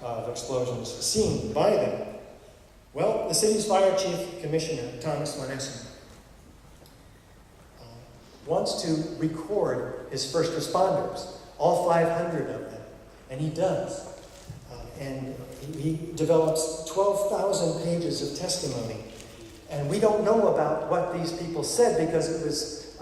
of explosions seen by them. Well, the city's fire chief commissioner, Thomas Van Essen, wants to record his first responders, all 500 of them, and he does. And he develops 12,000 pages of testimony. And we don't know about what these people said because it was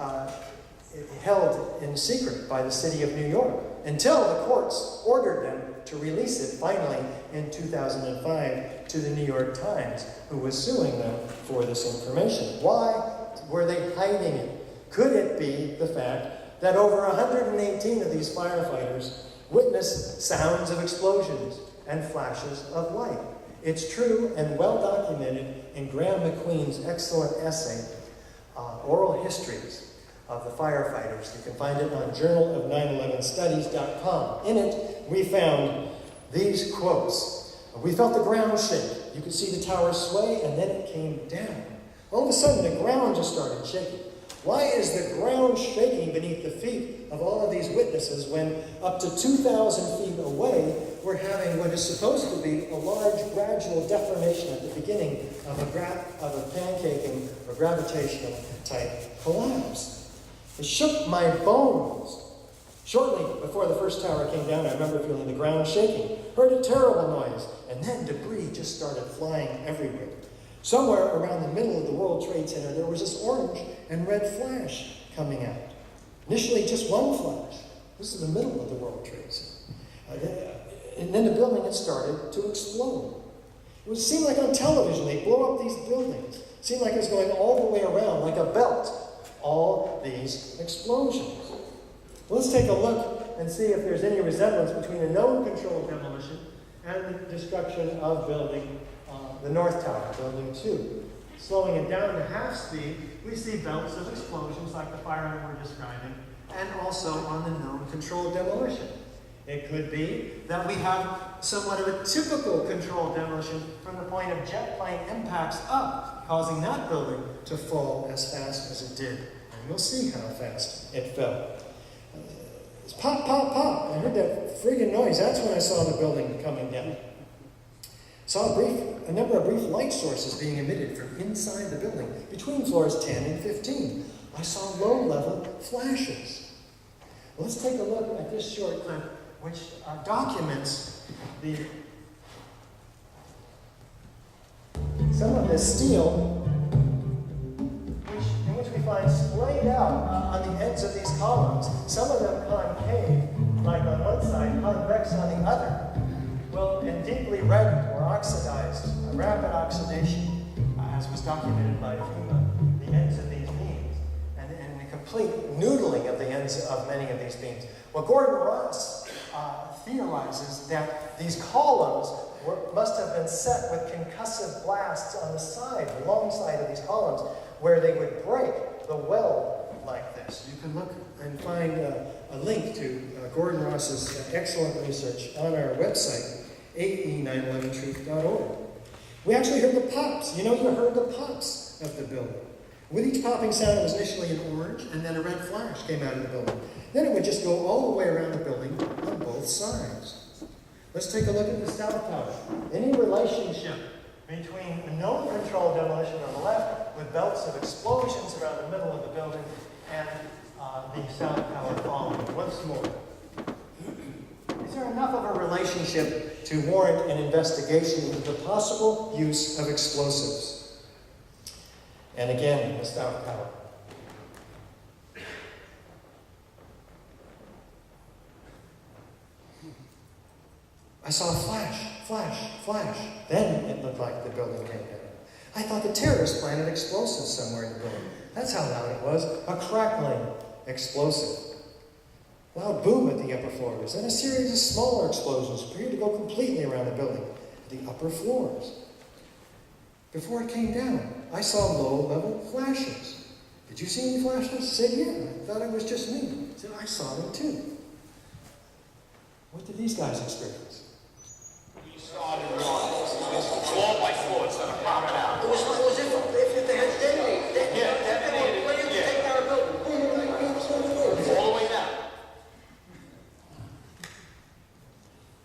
held in secret by the city of New York until the courts ordered them to release it finally in 2005 to the New York Times, who was suing them for this information. Why were they hiding it? Could it be the fact that over 118 of these firefighters witnessed sounds of explosions and flashes of light? It's true and well documented in Graham McQueen's excellent essay, Oral Histories of the Firefighters. You can find it on journalof911studies.com. In it, we found these quotes. We felt the ground shake. You could see the tower sway, and then it came down. All of a sudden, the ground just started shaking. Why is the ground shaking beneath the feet of all of these witnesses when up to 2,000 feet away, we're having what is supposed to be a large gradual deformation at the beginning of a pancaking or gravitational type collapse? It shook my bones. Shortly before the first tower came down, I remember feeling the ground shaking, heard a terrible noise, and then debris just started flying everywhere. Somewhere around the middle of the World Trade Center, there was this orange and red flash coming out. Initially, just one flash. This is the middle of the World Trade Center. And then the building had started to explode. It seemed like on television, they blow up these buildings. It seemed like it was going all the way around, like a belt. All these explosions. Let's take a look and see if there's any resemblance between a known controlled demolition and the destruction of building, the North Tower, Building 2. Slowing it down to half speed, we see belts of explosions like the firemen were describing, and also on the known controlled demolition. It could be that we have somewhat of a typical controlled demolition from the point of jet plane impacts up, causing that building to fall as fast as it did. And we'll see how fast it fell. It's pop, pop, pop. I heard that friggin' noise. That's when I saw the building coming down. Saw a number of brief light sources being emitted from inside the building, between floors 10 and 15. I saw low-level flashes. Well, let's take a look at this short clip, which documents some of the steel in which we find splayed out on the ends of these columns. Some of them concave, like on one side, convex on the other. Well, and deeply reddened or oxidized, a rapid oxidation, as was documented by FEMA, the ends of these beams, and a complete noodling of the ends of many of these beams. Well, Gordon Ross theorizes that these columns must have been set with concussive blasts on the side, the long side of these columns, where they would break the weld like this. You can look and find a link to Gordon Ross's excellent research on our website, ae911truth.org. We actually heard the pops. You heard the pops of the building. With each popping sound, it was initially an orange, and then a red flash came out of the building. Then it would just go all the way around the building on both sides. Let's take a look at the South Tower. Any relationship between a known controlled demolition on the left with belts of explosions around the middle of the building and the South Tower falling once more? Is there enough of a relationship to warrant an investigation into the possible use of explosives? And again, the South Tower. I saw a flash, flash, flash. Then it looked like the building came down. I thought the terrorists planted explosives somewhere in the building. That's how loud it was. A crackling explosive. Loud boom at the upper floors. Then a series of smaller explosions appeared to go completely around the building, the upper floors. Before it came down, I saw low-level flashes. Did you see any flashes? I said, yeah. I thought it was just me. I said, I saw them too. What did these guys experience? We started floor by floor instead of popping out. It was if they had detonated. Everyone ready to take down a building. All the way down.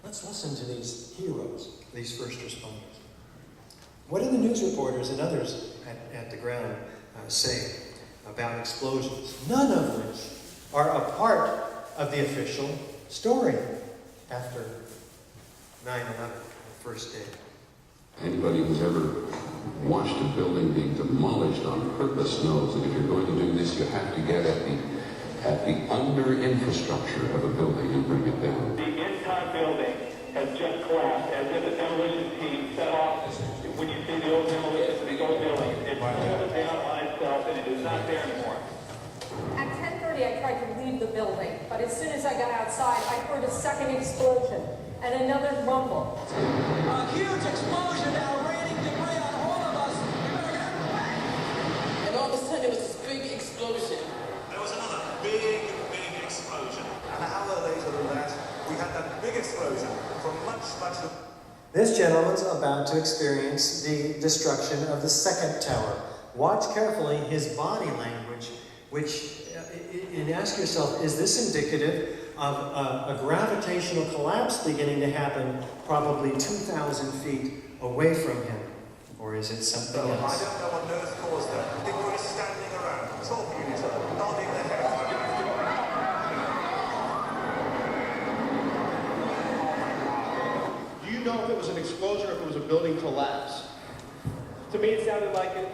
Let's listen to these huge heroes, these first responders. What do the news reporters and others at the ground say about explosions? None of which are a part of the official story after 9/11, the first day. Anybody who's ever watched a building being demolished on purpose knows that if you're going to do this, you have to get at the under infrastructure of a building and bring it down. The entire building has just collapsed, as if a demolition team set off. When you see the old demolition, the old building, it's folded down on itself, and it is not there anymore. At 10:30, I tried to leave the building, but as soon as I got outside, I heard a second explosion and another rumble. A huge explosion now raining debris on all of us. And all of a sudden, there was this big explosion. There was another big explosion. An hour later than that, we had that big explosion from much of... This gentleman's about to experience the destruction of the second tower. Watch carefully his body language, and ask yourself, is this indicative of a gravitational collapse beginning to happen probably 2,000 feet away from him? Or is it something else? I don't know what on earth caused that. People were just standing around, talking to each other, nodding their heads. Do you know if it was an explosion or if it was a building collapse? To me, it sounded like an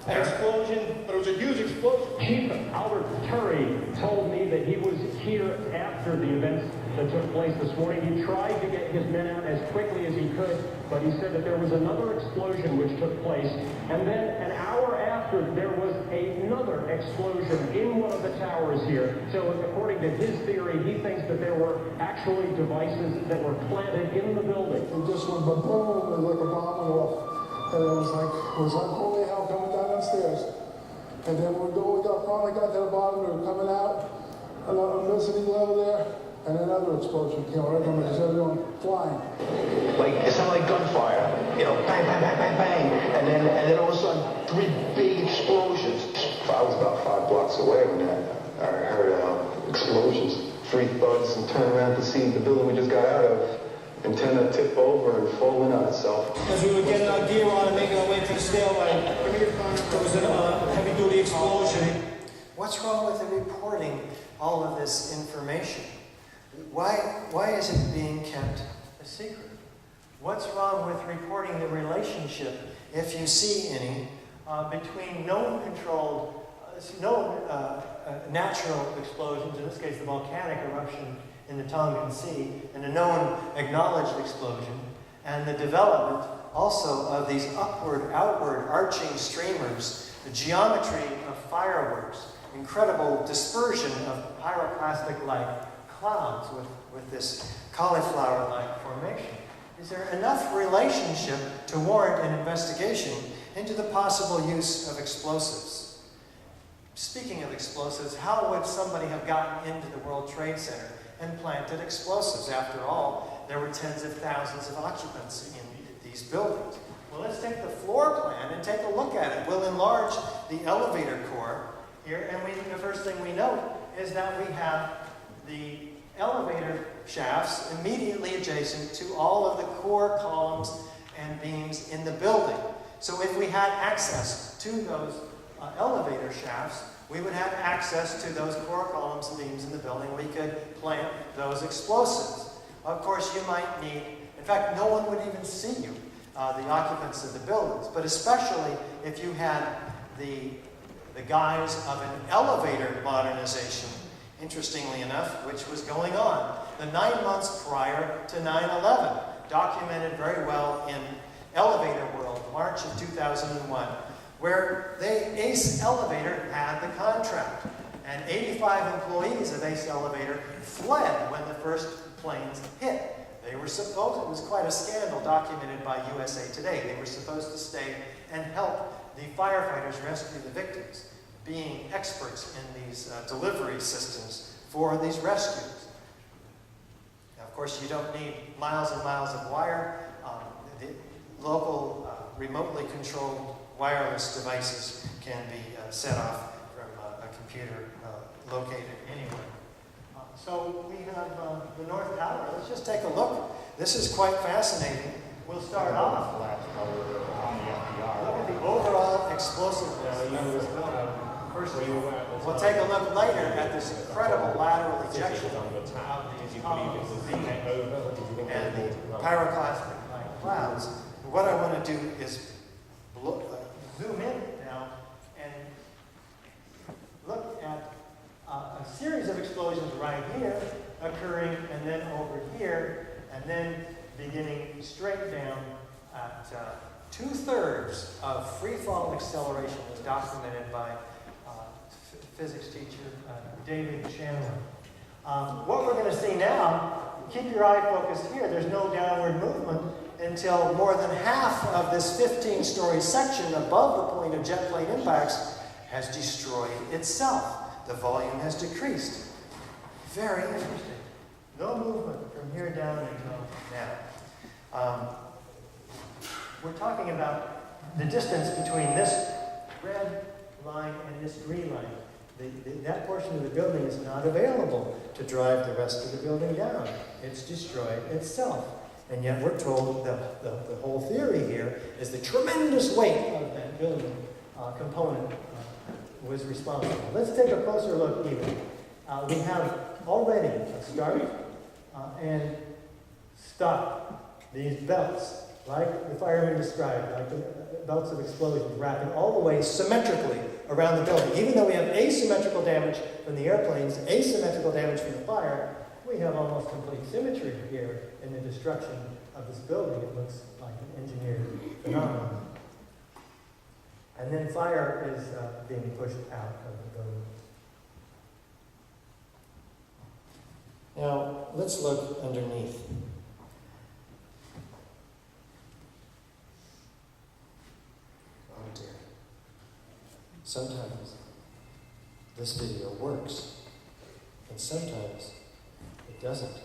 explosion, but it was a huge explosion. Chief Albert Turry told me that he was here after the events that took place this morning. He tried to get his men out as quickly as he could, but he said that there was another explosion which took place. And then an hour after, there was another explosion in one of the towers here. So according to his theory, he thinks that there were actually devices that were planted in the building. It just went boom, it was like a bomb went off. And it was like holy hell coming down upstairs. And then finally got to the bottom, we were coming out, another mezzanine level there, and another explosion came right from it, just everyone flying. Like, it sounded like gunfire, you know, bang, bang, bang, bang, bang. And then all of a sudden, 3 big explosions. I was about 5 blocks away when I heard explosions, 3 thuds, and turned around to see the building we just got out of and tend to tip over and fall in on itself. As we were getting our gear on and making our way to the stairway, there was a heavy-duty explosion. What's wrong with the reporting all of this information? Why is it being kept a secret? What's wrong with reporting the relationship, if you see any, between known natural explosions, in this case the volcanic eruption in the Tongan Sea, and a known acknowledged explosion, and the development also of these upward, outward, arching streamers, the geometry of fireworks, incredible dispersion of pyroclastic-like clouds with this cauliflower-like formation. Is there enough relationship to warrant an investigation into the possible use of explosives? Speaking of explosives, how would somebody have gotten into the World Trade Center and planted explosives? After all, there were tens of thousands of occupants in these buildings. Well, let's take the floor plan and take a look at it. We'll enlarge the elevator core here, and the first thing we note is that we have the elevator shafts immediately adjacent to all of the core columns and beams in the building. So if we had access to those elevator shafts, we would have access to those core columns and beams in the building. We could plant those explosives. Of course, you might need, in fact, no one would even see you, the occupants of the buildings, but especially if you had the guise of an elevator modernization, interestingly enough, which was going on the 9 months prior to 9/11, documented very well in Elevator World, March of 2001, where Ace Elevator had the contract, and 85 employees of Ace Elevator fled when the first planes hit. They were supposed, it was quite a scandal documented by USA Today, they were supposed to stay and help the firefighters rescue the victims, being experts in these delivery systems for these rescues. Now, of course, you don't need miles and miles of wire. The local remotely controlled wireless devices can be set off from a computer located anywhere. So we have the North Tower. Let's just take a look. This is quite fascinating. We'll start off. Look at the overall explosiveness of this building. First, we'll take a look later at this incredible lateral ejection of these columns and the pyroclastic clouds. What I want to do is zoom in now and look at a series of explosions right here occurring, and then over here, and then beginning straight down at 2/3 of free-fall acceleration was documented by physics teacher David Chandler. What we're going to see now, keep your eye focused here, there's no downward movement until more than half of this 15-story section above the point of jet plane impacts has destroyed itself. The volume has decreased. Very interesting. No movement from here down until now. We're talking about the distance between this red line and this green line. That portion of the building is not available to drive the rest of the building down. It's destroyed itself. And yet we're told the whole theory here is the tremendous weight of that building component was responsible. Let's take a closer look even. We have already a start and stop. These belts, like the fireman described, like the belts of explosions wrapping all the way symmetrically around the building. Even though we have asymmetrical damage from the airplanes, asymmetrical damage from the fire, we have almost complete symmetry here in the destruction of this building. It looks like an engineered phenomenon. And then fire is being pushed out of the building. Now, let's look underneath. Oh dear. Sometimes this video works, and sometimes it doesn't.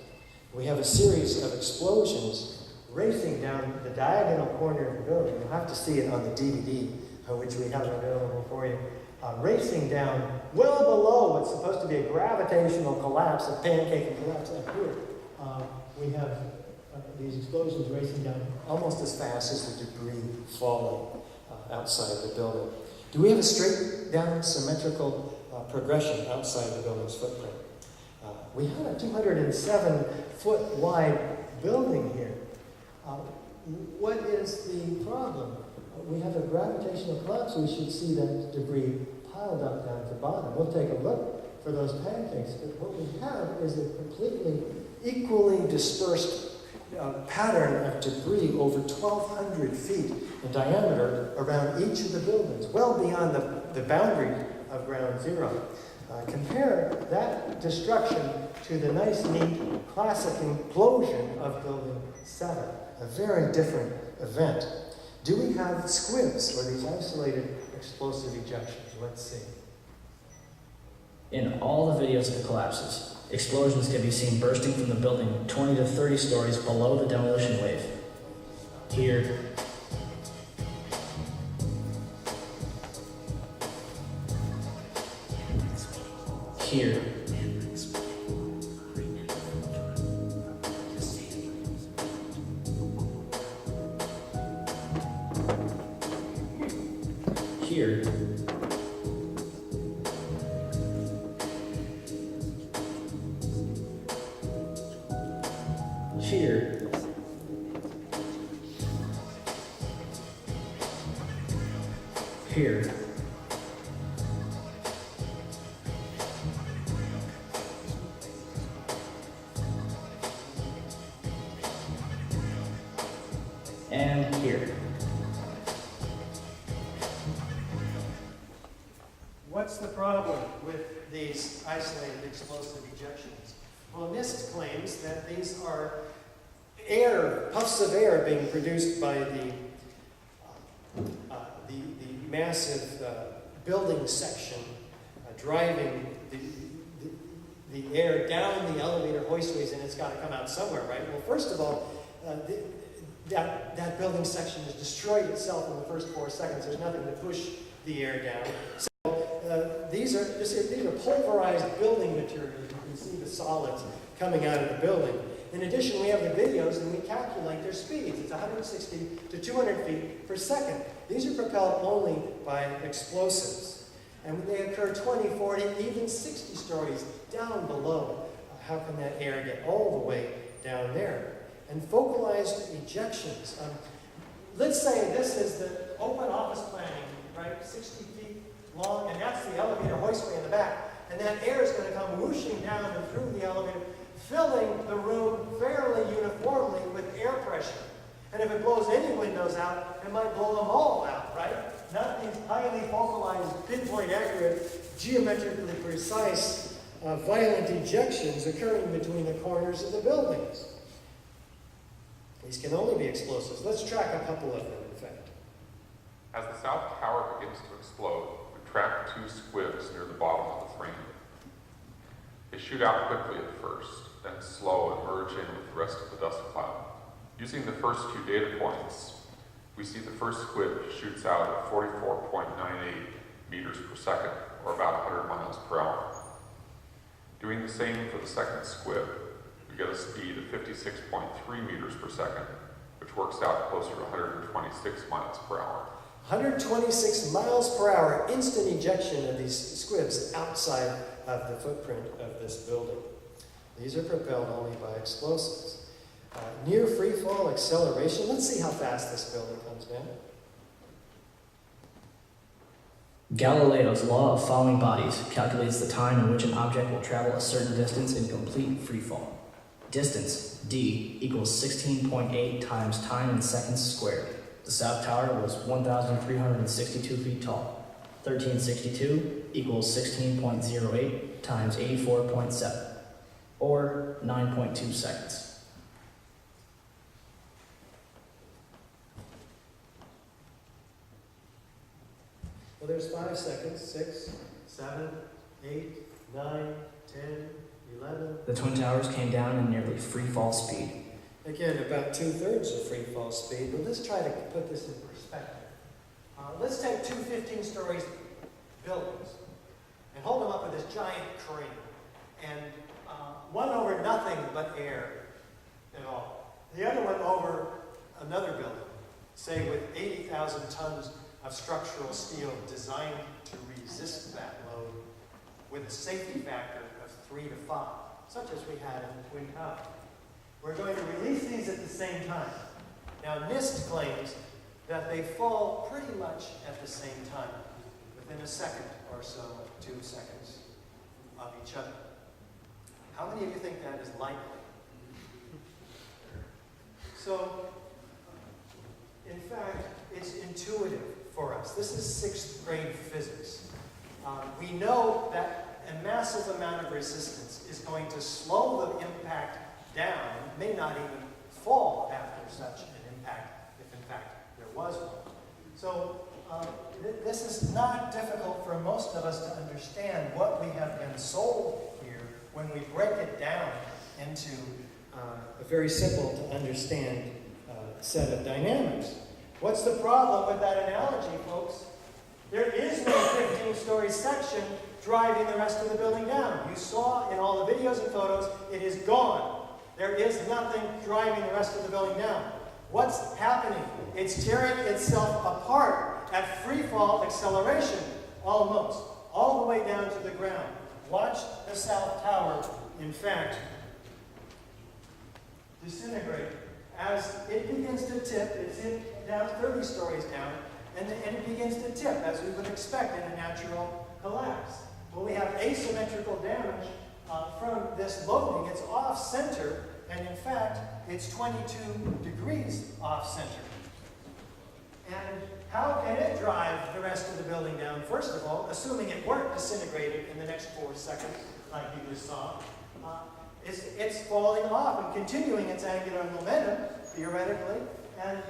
We have a series of explosions racing down the diagonal corner of the building. You'll have to see it on the DVD, which we have available for you. Racing down well below what's supposed to be a gravitational collapse, a pancake collapse up here. We have these explosions racing down almost as fast as the debris falling outside the building. Do we have a straight down symmetrical progression outside the building's footprint? We have a 207-foot wide building here. What is the problem? We have a gravitational collapse. We should see that debris piled up down at the bottom. We'll take a look for those pancakes. But what we have is a completely equally dispersed pattern of debris over 1,200 feet in diameter around each of the buildings, well beyond the boundary of ground zero. Compare that destruction to the nice, neat, classic implosion of Building 7. A very different event. Do we have squibs, or these isolated explosive ejections? Let's see. In all the videos of the collapses, explosions can be seen bursting from the building 20 to 30 stories below the demolition wave. Here, here, here, here, here, and here. What's the problem with these isolated explosive ejections? Well, NIST claims that these are puffs of air being produced by the massive building section driving the air down the elevator hoistways, and it's got to come out somewhere, right? Well, first of all, that building section has destroyed itself in the first 4 seconds. There's nothing to push the air down. So these are pulverized building materials. You can see the solids coming out of the building. In addition, we have the videos and we calculate their speeds. It's 160 to 200 feet per second. These are propelled only by explosives. And they occur 20, 40, even 60 stories down below. How can that air get all the way down there? And focalized ejections. Let's say this is the open office planning, right? 60 feet long, and that's the elevator hoistway in the back. And that air is going to come whooshing down and through the elevator, filling the room fairly uniformly with air pressure. And if it blows any windows out, it might blow them all out, right? Not these highly focalized, pinpoint accurate, geometrically precise, violent ejections occurring between the corners of the buildings. These can only be explosives. Let's track a couple of them, in fact. As the south tower begins to explode, we track two squibs near the bottom of the frame. They shoot out quickly at first, then slow and merge in with the rest of the dust cloud. Using the first two data points, we see the first squib shoots out at 44.98 meters per second, or about 100 miles per hour. Doing the same for the second squib, we get a speed of 56.3 meters per second, which works out closer to 126 miles per hour. 126 miles per hour instant ejection of these squibs outside of the footprint of this building. These are propelled only by explosives. Near free fall acceleration. Let's see how fast this building comes down. Galileo's law of falling bodies calculates the time in which an object will travel a certain distance in complete free fall. Distance, d, equals 16.8 times time in seconds squared. The South Tower was 1,362 feet tall. 1362 equals 16.08 times 84.7, or 9.2 seconds. Well, there's 5 seconds, 6, 7, 8, 9, 10, 11. The Twin Towers came down in nearly free fall speed. Again, about 2/3 of free fall speed, but let's try to put this in perspective. Let's take two 15-story buildings and hold them up with this giant crane, and one over nothing but air at all. The other one over another building, say with 80,000 tons of structural steel designed to resist that load with a safety factor of 3 to 5, such as we had in the Twin Towers. We're going to release these at the same time. Now, NIST claims that they fall pretty much at the same time, within a second or so, 2 seconds of each other. How many of you think that is likely? So, in fact, it's intuitive for us. This is 6th grade physics. We know that a massive amount of resistance is going to slow the impact down, may not even fall after such an impact, if in fact there was one. So this is not difficult for most of us to understand what we have been sold here when we break it down into a very simple to understand set of dynamics. What's the problem with that analogy, folks? There is no 15-story section driving the rest of the building down. You saw in all the videos and photos, it is gone. There is nothing driving the rest of the building down. What's happening? It's tearing itself apart at free fall acceleration, almost, all the way down to the ground. Watch the South Tower, in fact, disintegrate. As it begins to tip, it's hit down 30 stories down, and it begins to tip, as we would expect in a natural collapse. Well, we have asymmetrical damage from this loading. It's off-center, and in fact, it's 22 degrees off-center. And how can it drive the rest of the building down? First of all, assuming it weren't disintegrated in the next 4 seconds, like you just saw, it's falling off and continuing its angular momentum, theoretically, and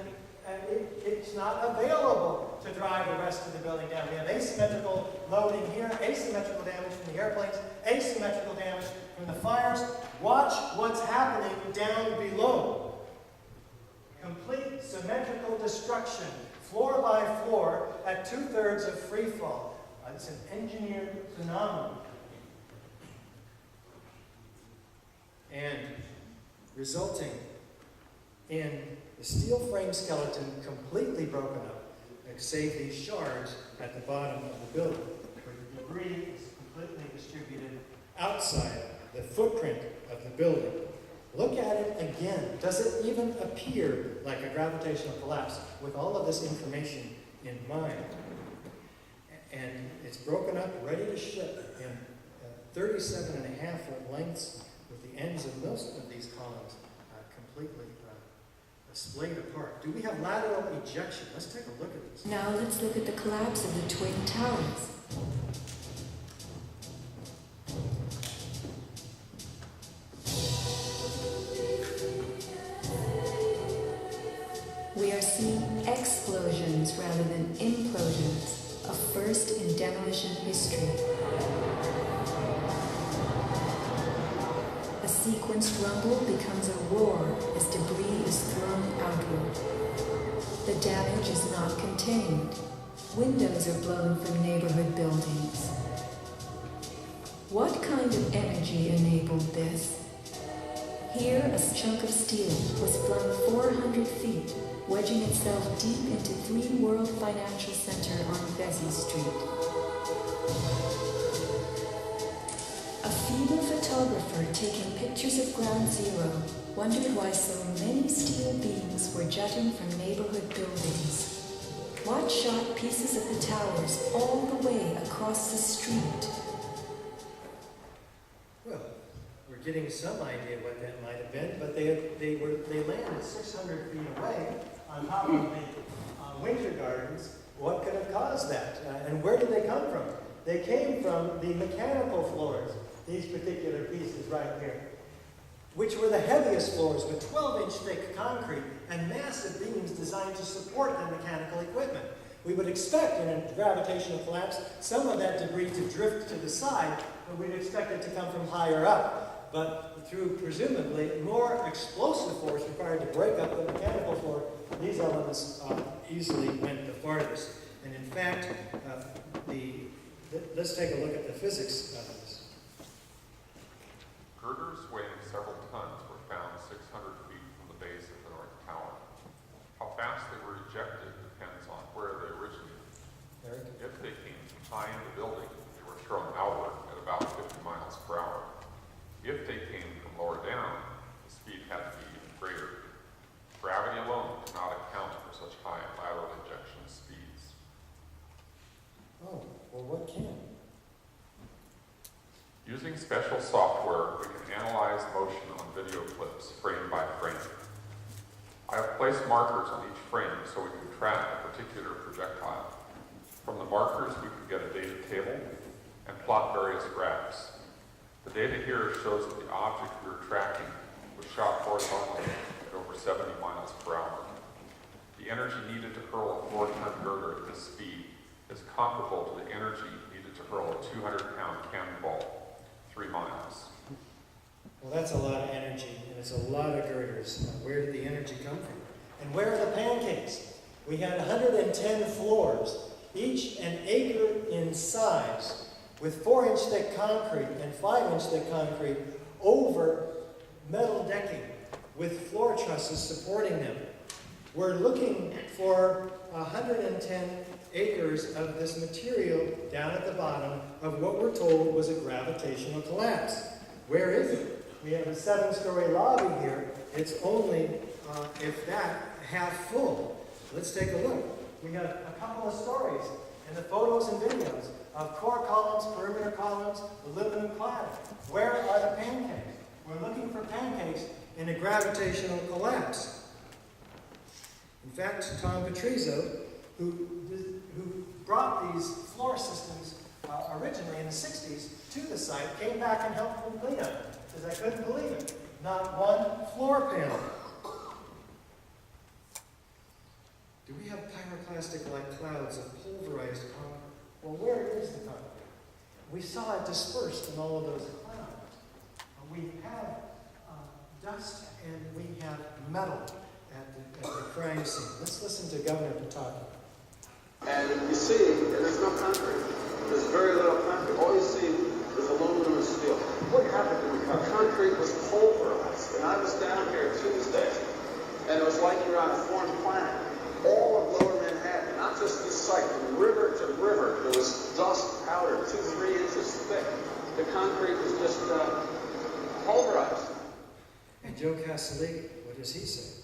it's not available to drive the rest of the building down. We have asymmetrical loading here, asymmetrical damage from the airplanes, asymmetrical damage from the fires. Watch what's happening down below. Complete symmetrical destruction, floor by floor, at 2/3 of free fall. It's an engineered phenomenon. And resulting in the steel frame skeleton completely broken up, save these shards at the bottom of the building, where the debris is completely distributed outside the footprint of the building. Look at it again. Does it even appear like a gravitational collapse with all of this information in mind? And it's broken up, ready to ship in 37.5-foot lengths, with the ends of most of these columns completely splayed apart. Do we have lateral ejection? Let's take a look at this. Now let's look at the collapse of the Twin Towers. We are seeing explosions rather than implosions, a first in demolition history. A sequenced rumble becomes a roar as debris is thrown outward. The damage is not contained. Windows are blown from neighborhood buildings. What kind of energy enabled this? Here, a chunk of steel was flung 400 feet, wedging itself deep into 3 World Financial Center on Vesey Street. A feeble photographer taking pictures of Ground Zero wondered why so many steel beams were jutting from neighborhood buildings. What shot pieces of the towers all the way across the street? Well, we're getting some idea what that might have been, but they landed 600 feet away on top of the winter gardens. What could have caused that? And where did they come from? They came from the mechanical floors, these particular pieces right here, which were the heaviest floors with 12-inch thick concrete and massive beams designed to support the mechanical equipment. We would expect in a gravitational collapse some of that debris to drift to the side, but we'd expect it to come from higher up. But through presumably more explosive force required to break up the mechanical floor, these elements easily went the farthest. And in fact, let's take a look at the physics of this. Girders weighing several tons were found 600 feet from the base of the North Tower. How fast they were ejected depends on where they originated. Eric? If they came from high in the building, they were thrown outward at about 50 miles per hour. If they came from lower down, the speed had to be even greater. Gravity alone cannot account for such high lateral ejection speeds. Oh, well, what can? Using special software, we can analyze motion on video clips frame by frame. I have placed markers on each frame so we can track a particular projectile. From the markers, we can get a data table and plot various graphs. The data here shows that the object we were tracking was shot horizontally at over 70 miles per hour. The energy needed to hurl a 4-ton girder at this speed is comparable to the energy needed to hurl a 200-pound cannonball 3 miles. Well, that's a lot of energy, and it's a lot of girders. Where did the energy come from? And where are the pancakes? We had 110 floors, each an acre in size, with 4-inch thick concrete and 5-inch thick concrete over metal decking with floor trusses supporting them. We're looking for 110 acres of this material down at the bottom of what we're told was a gravitational collapse. Where is it? We have a 7-story lobby here. It's only, if that, half full. Let's take a look. We have a couple of stories in the photos and videos of core columns, perimeter columns, aluminum cladding. Where are the pancakes? We're looking for pancakes in a gravitational collapse. In fact, Tom Patrizio, who brought these floor systems originally in the 60s to the site, came back and helped them clean up, because I couldn't believe it. Not one floor panel. Do we have pyroclastic-like clouds of pulverized concrete? Well, where is the concrete? We saw it dispersed in all of those clouds. We have dust and we have metal at the crime scene. Let's listen to Governor Pataki. And you see, there's no concrete. There's very little concrete. All you see is aluminum and steel. What happened to the concrete? Concrete was pulverized. And I was down here Tuesday, and it was like you're on a foreign planet. All of Lower Manhattan, not just this site, from river to river, there was dust powder 2-3 inches thick. The concrete was just pulverized. And Joe Castelli, what does he say?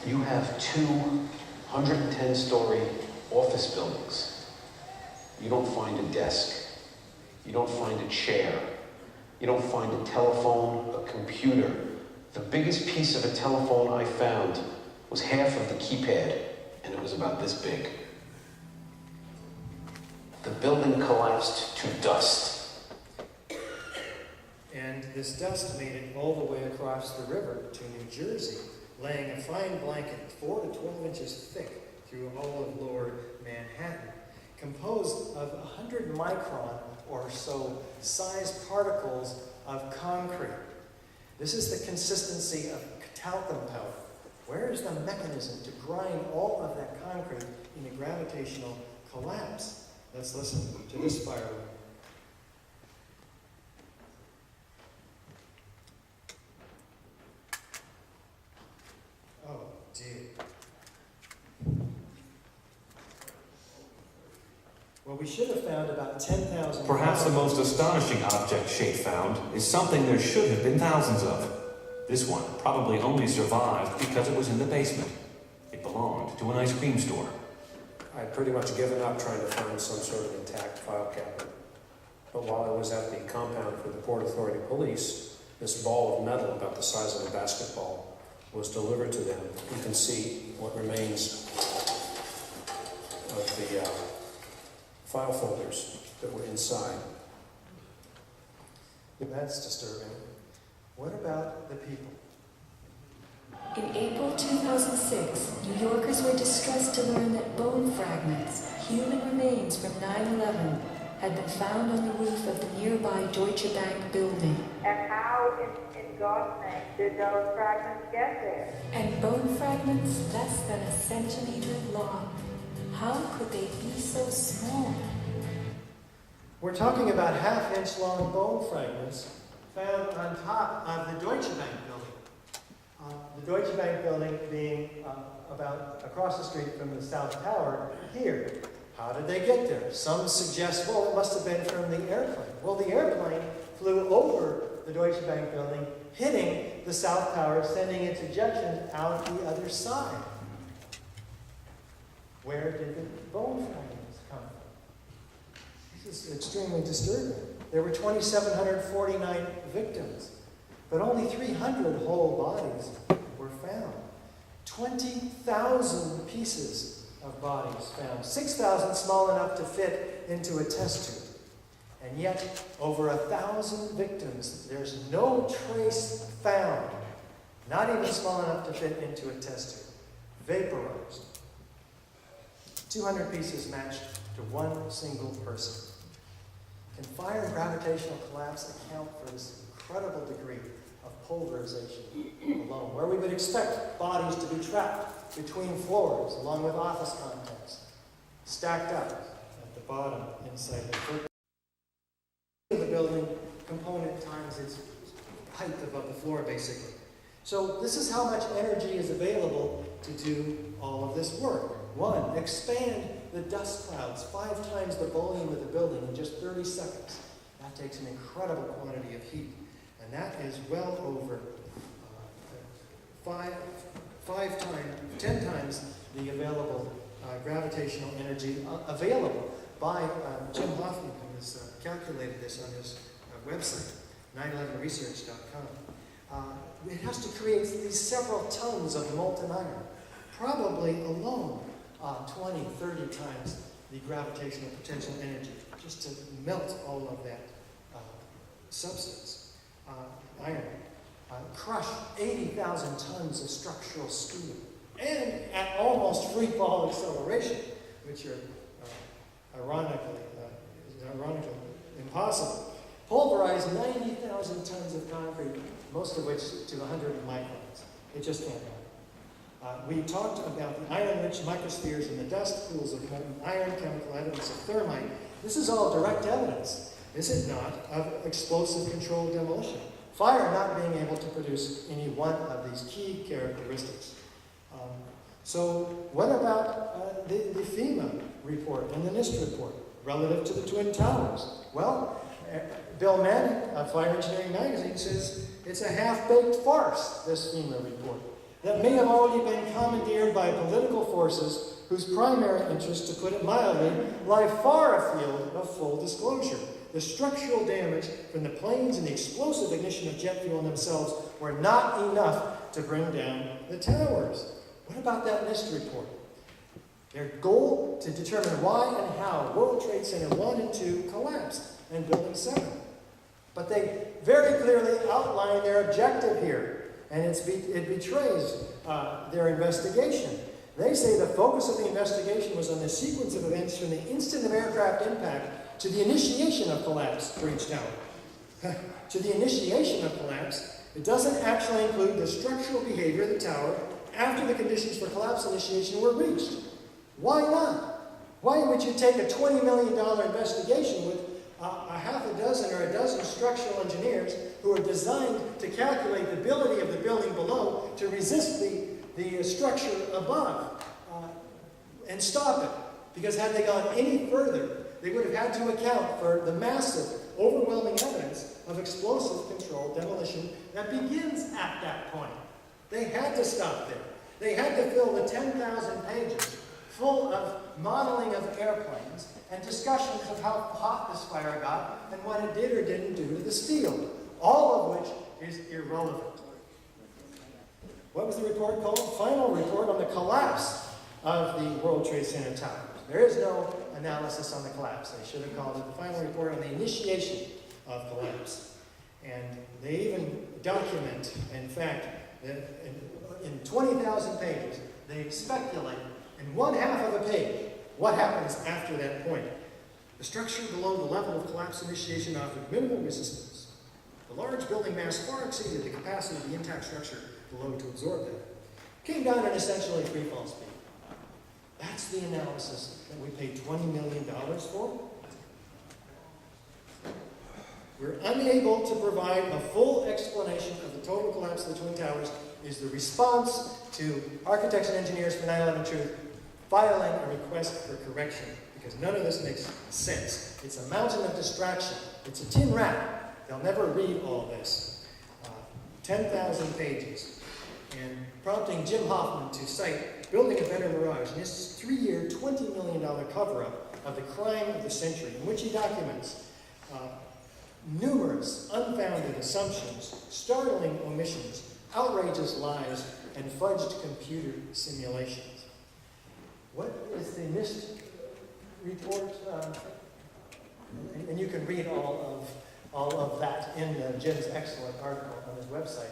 You have 210-story office buildings. You don't find a desk. You don't find a chair. You don't find a telephone, a computer. The biggest piece of a telephone I found was half of the keypad, and it was about this big. The building collapsed to dust. And this dust made it all the way across the river to New Jersey, laying a fine blanket 4 to 12 inches thick through all of Lower Manhattan, composed of 100 micron or so size particles of concrete. This is the consistency of talcum powder. Where is the mechanism to grind all of that concrete in a gravitational collapse? Let's listen to this firework. Oh, dear. Well, we should have found about 10,000... Perhaps the most astonishing object Shea found is something there should have been thousands of. This one probably only survived because it was in the basement. It belonged to an ice cream store. I'd pretty much given up trying to find some sort of intact file cabinet. But while I was at the compound for the Port Authority Police, this ball of metal about the size of a basketball was delivered to them. You can see what remains of the file folders that were inside. That's disturbing. What about the people? In April 2006, New Yorkers were distressed to learn that bone fragments, human remains from 9/11, had been found on the roof of the nearby Deutsche Bank building. And how, in God's name, did those fragments get there? And bone fragments less than a centimeter long. How could they be so small? We're talking about half-inch long bone fragments found on top of the Deutsche Bank building. The Deutsche Bank building being about across the street from the South Tower here. How did they get there? Some suggest, well, it must have been from the airplane. Well, the airplane flew over the Deutsche Bank building, hitting the South Tower, sending its ejections out the other side. Where did the bone fragments come from? This is extremely disturbing. There were 2,749 victims, but only 300 whole bodies were found. 20,000 pieces of bodies found, 6,000 small enough to fit into a test tube. And yet, over 1,000 victims, there's no trace found, not even small enough to fit into a test tube, vaporized. 200 pieces matched to one single person. Can fire and gravitational collapse account for this incredible degree of pulverization alone, where we would expect bodies to be trapped between floors, along with office contents, stacked up at the bottom inside the building component times its height above the floor, basically. So this is how much energy is available to do all of this work. One, expand the dust clouds 5 times the volume of the building in just 30 seconds. That takes an incredible quantity of heat. And that is well over 10 times the available gravitational energy available by Jim Hoffman, who has calculated this on his website, 911research.com. It has to create these several tons of molten iron, probably alone 20, 30 times the gravitational potential energy, just to melt all of that substance, iron. Crush 80,000 tons of structural steel, and at almost free fall acceleration, which are ironically impossible. Pulverize 90,000 tons of concrete, most of which to 100 microns. It just can't happen. We talked about the iron-rich microspheres in the dust, pools of molten iron, chemical evidence of thermite, This is all direct evidence, is it not, of explosive controlled demolition. Fire not being able to produce any one of these key characteristics. So what about the FEMA report and the NIST report relative to the Twin Towers? Well, Bill Manning of Fire Engineering Magazine says it's a half-baked farce, this FEMA report, that may have already been commandeered by political forces whose primary interest, to put it mildly, lie far afield of full disclosure. The structural damage from the planes and the explosive ignition of jet fuel themselves were not enough to bring down the towers. What about that NIST report? Their goal to determine why and how World Trade Center 1 and 2 collapsed and Building 7. But they very clearly outline their objective here, and it betrays their investigation. They say the focus of the investigation was on the sequence of events from the instant of aircraft impact to the initiation of collapse for each tower. To the initiation of collapse, it doesn't actually include the structural behavior of the tower after the conditions for collapse initiation were reached. Why not? Why would you take a $20 million investigation with a half a dozen or a dozen structural engineers who are designed to calculate the ability of the building below to resist the structure above and stop it? Because had they gone any further, they would have had to account for the massive, overwhelming evidence of explosive controlled demolition that begins at that point. They had to stop there. They had to fill the 10,000 pages full of modeling of airplanes and discussions of how hot this fire got and what it did or didn't do to the steel, all of which is irrelevant. What was the report called? Final report on the collapse of the World Trade Center towers. There is no analysis on the collapse. They should have called it the final report on the initiation of collapse. And they even document, in fact, that in 20,000 pages, they speculate in one half of a page what happens after that point. The structure below the level of collapse initiation offered minimal resistance. The large building mass far exceeded the capacity of the intact structure below to absorb that. Came down at essentially free fall speed. That's the analysis that we paid $20 million for. We're unable to provide a full explanation of the total collapse of the Twin Towers is the response to architects and engineers for 9/11 Truth filing a request for correction, because none of this makes sense. It's a mountain of distraction. It's a tin wrap. They'll never read all this. 10,000 pages. And prompting Jim Hoffman to cite Building a Better Mirage in his 3-year, $20 million cover-up of the crime of the century, in which he documents numerous unfounded assumptions, startling omissions, outrageous lies, and fudged computer simulations. What is the NIST report? And you can read all of that in Jim's excellent article on his website,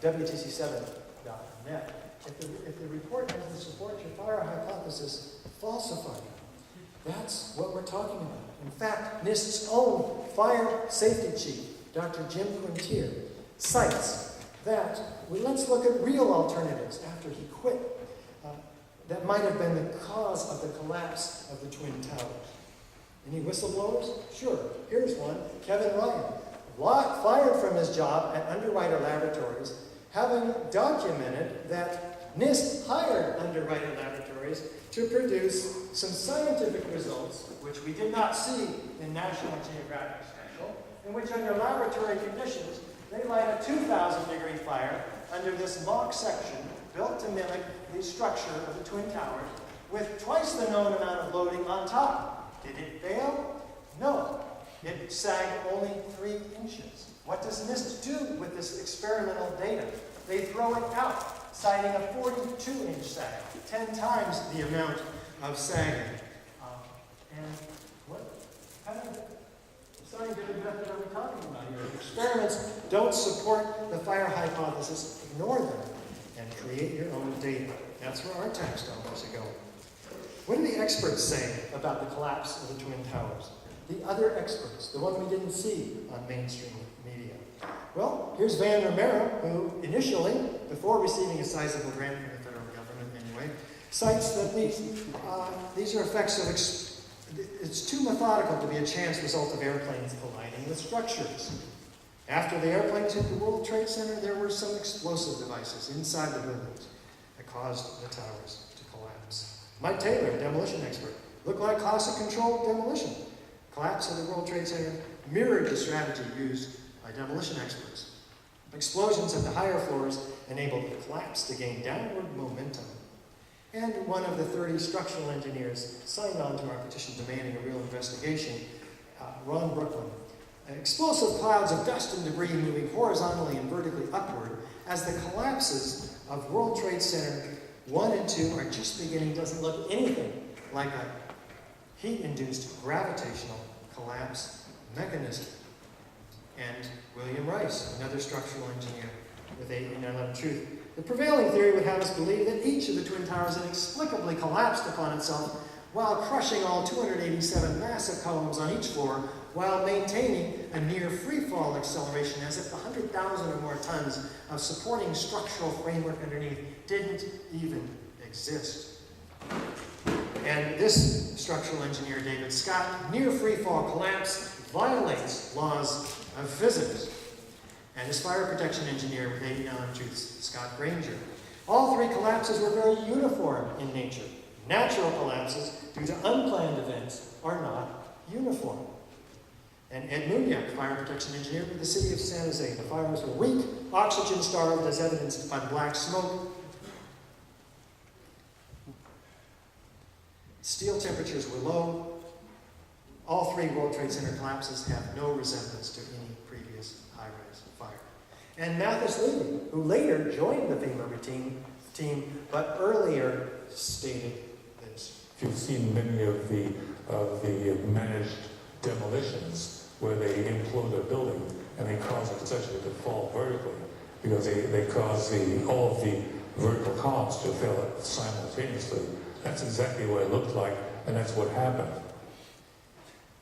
WTC7.net. If the report has the support your fire hypothesis, falsify it. That's what we're talking about. In fact, NIST's own fire safety chief, Dr. Jim Quintier, cites that, let's look at real alternatives after he quit, that might have been the cause of the collapse of the Twin Towers. Any whistleblowers? Sure. Here's one, Kevin Ryan, fired from his job at Underwriter Laboratories, having documented that NIST hired Underwriter Laboratories to produce some scientific results, which we did not see in National Geographic Special, in which under laboratory conditions, they light a 2,000-degree fire under this mock section built to mimic the structure of the Twin Towers with twice the known amount of loading on top. Did it fail? No. It sagged only 3 inches. What does NIST do with this experimental data? They throw it out, citing a 42-inch sag, 10 times the amount of sagging. And what kind of scientific method are we talking about here? Experiments don't support the fire hypothesis. Ignore them and create your own data. That's where our tax dollars are going. What do the experts say about the collapse of the Twin Towers? The other experts, the one we didn't see on mainstream media. Well, here's Van Romero, who initially, before receiving a sizable grant from the federal government anyway, cites that these are effects of It's too methodical to be a chance result of airplanes colliding with structures. After the airplanes hit the World Trade Center, there were some explosive devices inside the buildings that caused the towers to collapse. Mike Taylor, a demolition expert, looked like classic controlled demolition. Collapse of the World Trade Center mirrored the strategy used by demolition experts. Explosions at the higher floors enabled the collapse to gain downward momentum. And one of the 30 structural engineers signed on to our petition demanding a real investigation, Ron Brooklyn. Explosive clouds of dust and debris moving horizontally and vertically upward as the collapses of World Trade Center 1 and 2 are just beginning, doesn't look anything like a heat-induced gravitational collapse mechanism. And William Rice, another structural engineer with 811 Truth. The prevailing theory would have us believe that each of the Twin Towers inexplicably collapsed upon itself while crushing all 287 massive columns on each floor while maintaining a near free-fall acceleration as if the 100,000 or more tons of supporting structural framework underneath didn't even exist. And this structural engineer, David Scott, near free-fall collapse violates laws of physics. And his fire protection engineer with 89 Truths, Scott Granger. All three collapses were very uniform in nature. Natural collapses, due to unplanned events, are not uniform. And Ed Muniak, fire protection engineer with the city of San Jose. The fires were weak, oxygen-starved, as evidenced by the black smoke. Steel temperatures were low. All three World Trade Center collapses have no resemblance to any previous high-rise fire. And Mathis Levy, who later joined the FEMA team, but earlier stated this. If you've seen many of the managed demolitions where they implode a building and they cause it essentially to fall vertically because they cause all of the vertical columns to fail simultaneously. That's exactly what it looked like, and that's what happened.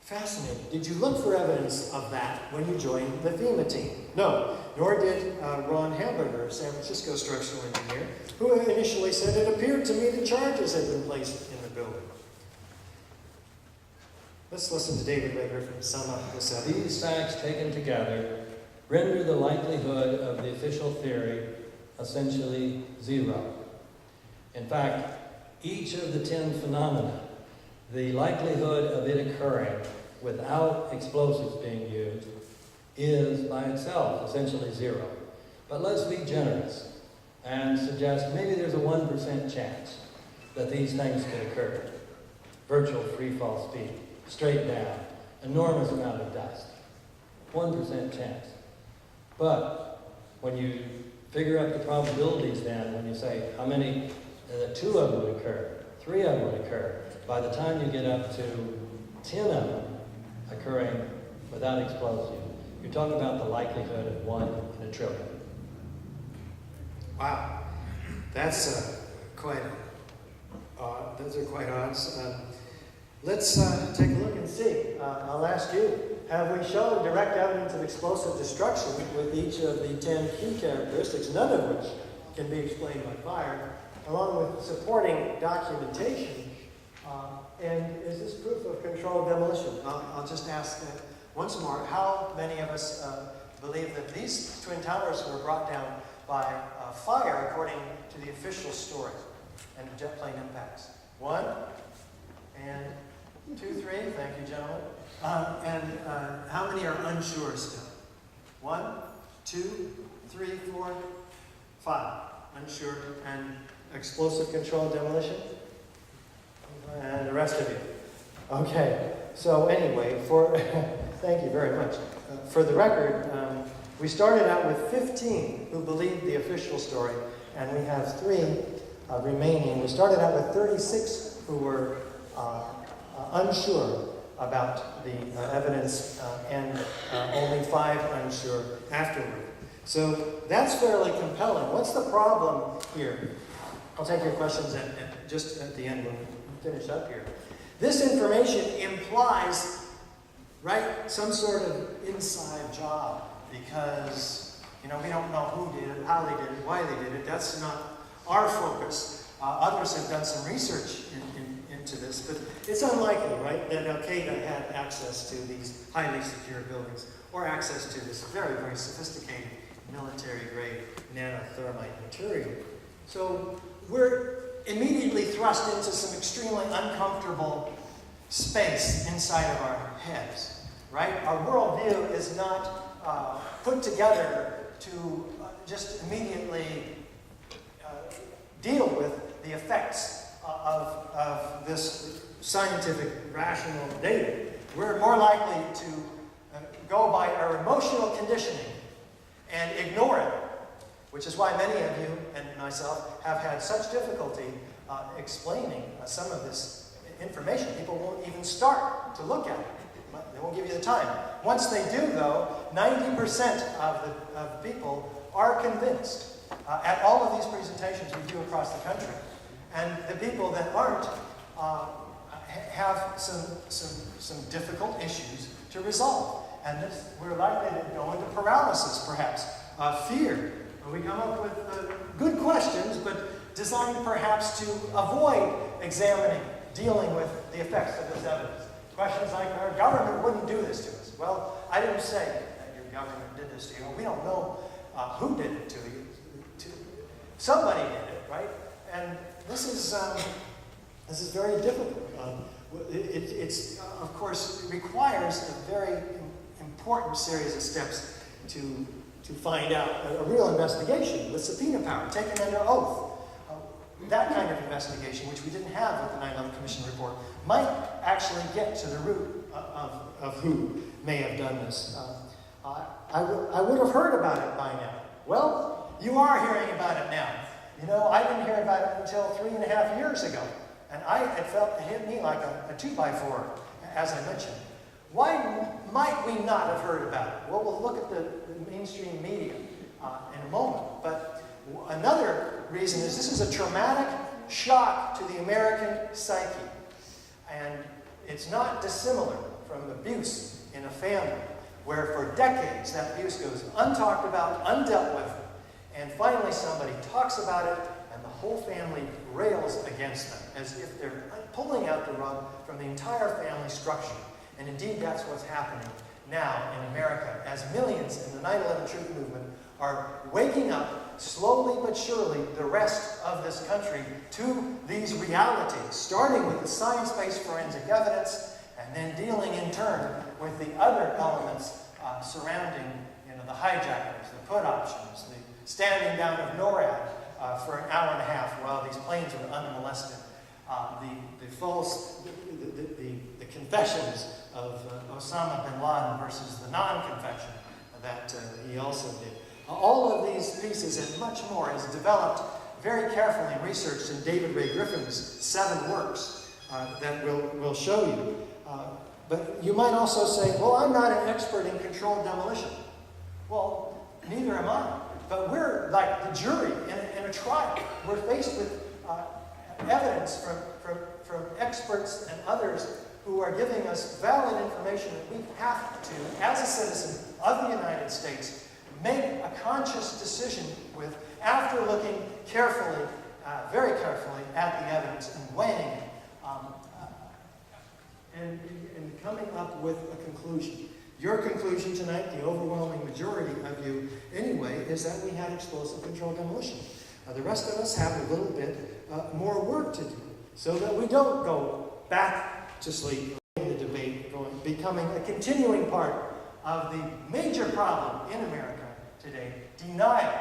Fascinating. Did you look for evidence of that when you joined the FEMA team? No, nor did Ron Hamburger, a San Francisco structural engineer, who initially said it appeared to me that charges had been placed in the building. Let's listen to David Ray Griffin sum up this evidence. These facts taken together render the likelihood of the official theory essentially zero. In fact, each of the 10 phenomena, the likelihood of it occurring without explosives being used is by itself essentially zero. But let's be generous and suggest maybe there's a 1% chance that these things could occur. Virtual free fall speed, straight down, enormous amount of dust. 1% chance. But when you figure out the probabilities then, when you say how many, 2 of them would occur, 3 of them would occur, by the time you get up to 10 of them occurring without explosives, you're talking about the likelihood of 1 in a trillion. Wow, that's quite. Those are quite odds. Let's take a look and see. I'll ask you: have we shown direct evidence of explosive destruction with each of the 10 key characteristics, none of which can be explained by fire, along with supporting documentation? And is this proof of controlled demolition? I'll just ask once more, how many of us believe that these Twin Towers were brought down by fire according to the official story and jet plane impacts? 1, and 2, 3, thank you, gentlemen. And how many are unsure still? 1, 2, 3, 4, 5. Unsure. And explosive controlled demolition? And the rest of you. Okay, so anyway, thank you very much. For the record, we started out with 15 who believed the official story, and we have 3 remaining. We started out with 36 who were unsure about the evidence, and only 5 unsure afterward. So that's fairly compelling. What's the problem here? I'll take your questions just at the end when we finish up here. This information implies, right, some sort of inside job, because, we don't know who did it, how they did it, why they did it. That's not our focus. Others have done some research into this, but it's unlikely, right, that Al-Qaeda had access to these highly secure buildings or access to this very, very sophisticated military-grade nanothermite material. So we're immediately thrust into some extremely uncomfortable space inside of our heads, right? Our worldview is not put together to just immediately deal with the effects of this scientific, rational data. We're more likely to go by our emotional conditioning and ignore it, which is why many of you and myself have had such difficulty explaining some of this information. People won't even start to look at it. They won't give you the time. Once they do, though, 90% of people are convinced at all of these presentations we do across the country. And the people that aren't have some difficult issues to resolve. And we're likely to go into paralysis, perhaps, fear. We come up with good questions, but designed perhaps to avoid examining, dealing with the effects of this evidence. Questions like, our government wouldn't do this to us. Well, I didn't say that your government did this to you. We don't know who did it to you. Somebody did it, right? And this is very difficult. It's of course, requires a very important series of steps to find out a real investigation with subpoena power, taken under oath. That kind of investigation, which we didn't have with the 9/11 Commission report, might actually get to the root of who may have done this. I would have heard about it by now. Well, you are hearing about it now. You know, I didn't hear about it until 3.5 years ago. And it hit me like a 2x4, as I mentioned. Why might we not have heard about it? Well, we'll look at the mainstream media in a moment. But another reason is this is a traumatic shock to the American psyche. And it's not dissimilar from abuse in a family, where for decades that abuse goes untalked about, undealt with, and finally somebody talks about it, and the whole family rails against them, as if they're pulling out the rug from the entire family structure. And indeed, that's what's happening now in America, as millions in the 9/11 Truth Movement are waking up, slowly but surely, the rest of this country to these realities, starting with the science-based forensic evidence, and then dealing in turn with the other elements surrounding, the hijackers, the put options, the standing down of NORAD for an hour and a half while these planes were unmolested, the confessions of Osama bin Laden versus the non-confession that he also did. All of these pieces and much more is developed very carefully and researched in David Ray Griffin's 7 works that we'll show you. But you might also say, well, I'm not an expert in controlled demolition. Well, neither am I. But we're like the jury in a trial. We're faced with evidence from experts and others who are giving us valid information that we have to, as a citizen of the United States, make a conscious decision with, after looking carefully, very carefully at the evidence and weighing it, and coming up with a conclusion. Your conclusion tonight, the overwhelming majority of you anyway, is that we had explosive controlled demolition. The rest of us have a little bit more work to do so that we don't go back to sleep in the debate, becoming a continuing part of the major problem in America today, denial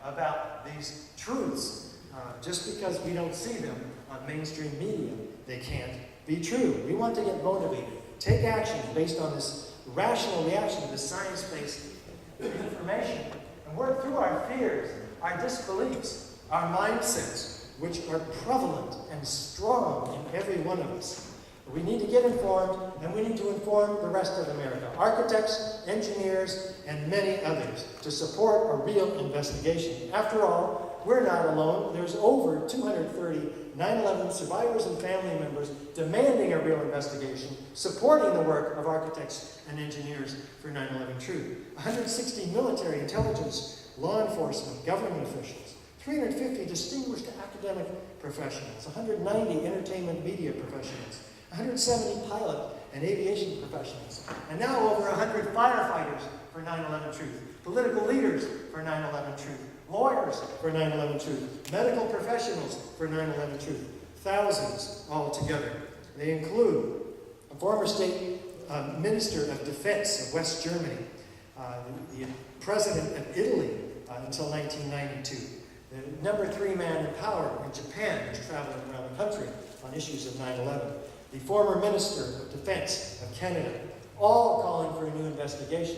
about these truths. Just because we don't see them on mainstream media, they can't be true. We want to get motivated, take action based on this rational reaction to the science-based information, and work through our fears, our disbeliefs, our mindsets, which are prevalent and strong in every one of us. We need to get informed, and we need to inform the rest of America, architects, engineers, and many others, to support a real investigation. After all, we're not alone. There's over 230 9/11 survivors and family members demanding a real investigation, supporting the work of architects and engineers for 9/11 Truth. 160 military, intelligence, law enforcement, government officials, 350 distinguished academic professionals, 190 entertainment media professionals, 170 pilot and aviation professionals, and now over 100 firefighters for 9/11 Truth, political leaders for 9/11 Truth, lawyers for 9/11 Truth, medical professionals for 9/11 Truth, thousands altogether. They include a former state minister of defense of West Germany, the president of Italy until 1992, the number 3 man in power in Japan, who's traveling around the country on issues of 9/11, the former minister of defense of Canada, all calling for a new investigation.